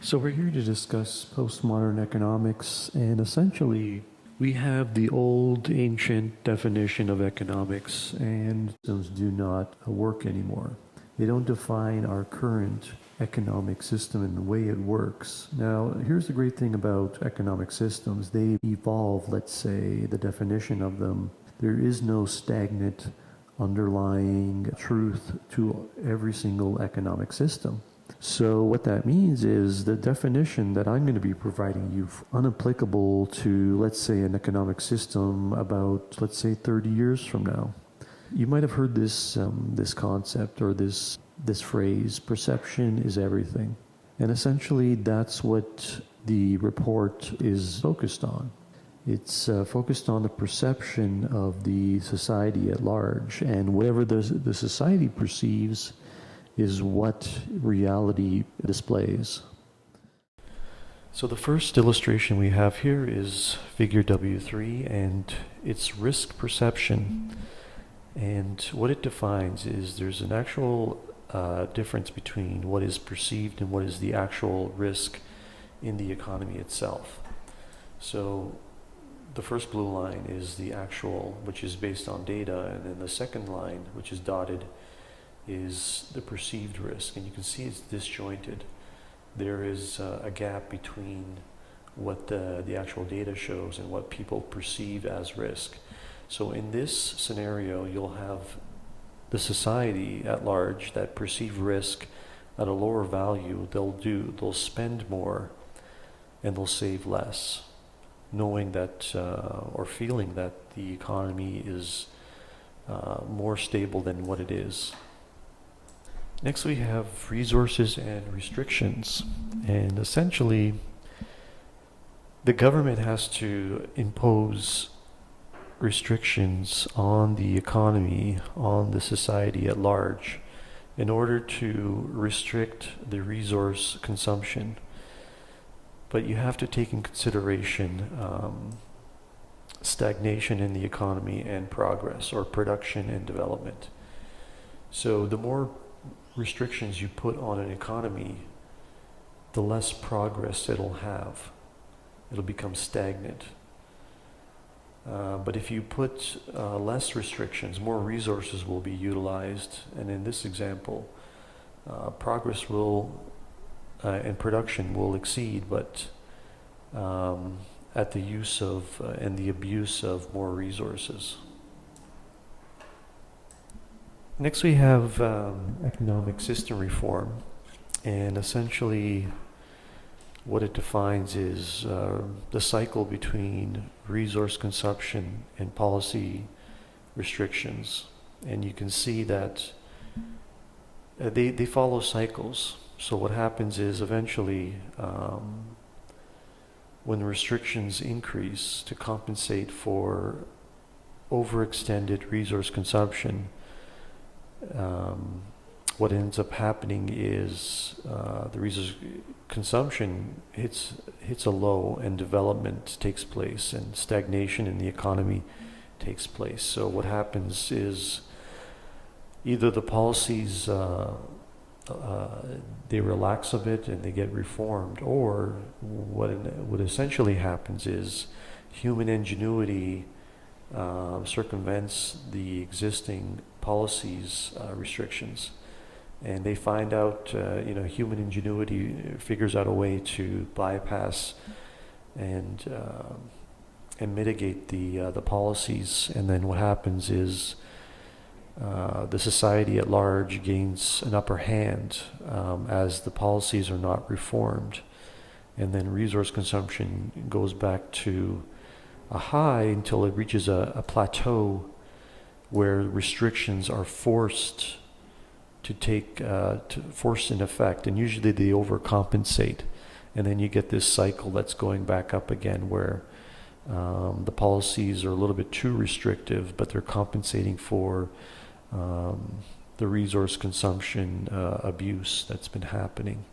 So we're here to discuss postmodern economics, and essentially we have the old ancient definition of economics, and those do not work anymore. They don't define our current economic system and the way it works. Now, here's the great thing about economic systems. They evolve, let's say, the definition of them. There is no stagnant underlying truth to every single economic system. So what that means is the definition that I'm going to be providing you unapplicable to, let's say, an economic system about, let's say, 30 years from now. You might have heard this concept or this phrase, perception is everything. And essentially that's what the report is focused on. It's focused on the perception of the society at large, and whatever the society perceives is what reality displays. So the first illustration we have here is figure W3, and it's risk perception. And what it defines is there's an actual difference between what is perceived and what is the actual risk in the economy itself. So the first blue line is the actual, which is based on data, and then the second line, which is dotted, is the perceived risk, and you can see it's disjointed. There is a gap between what the actual data shows and what people perceive as risk. So in this scenario, you'll have the society at large that perceive risk at a lower value. They'll spend more and they'll save less, knowing that or feeling that the economy is more stable than what it is. Next we have resources and restrictions, and essentially the government has to impose restrictions on the economy, on the society at large, in order to restrict the resource consumption. But you have to take in consideration stagnation in the economy and progress, or production and development. So the more restrictions you put on an economy, the less progress it'll have. It'll become stagnant. But if you put less restrictions, more resources will be utilized. And in this example, progress will and production will exceed, but at the use of and the abuse of more resources. Next we have economic system reform, and essentially what it defines is the cycle between resource consumption and policy restrictions. And you can see that they follow cycles. So what happens is eventually when restrictions increase to compensate for overextended resource consumption, what ends up happening is the resource consumption hits a low, and development takes place, and stagnation in the economy takes place. So what happens is either the policies they relax a bit and they get reformed, or what essentially happens is human ingenuity circumvents the existing policies restrictions, and they find out human ingenuity figures out a way to bypass and mitigate the policies. And then what happens is the society at large gains an upper hand as the policies are not reformed, and then resource consumption goes back to a high until it reaches a plateau where restrictions are forced forced in effect, and usually they overcompensate, and then you get this cycle that's going back up again where the policies are a little bit too restrictive, but they're compensating for the resource consumption abuse that's been happening.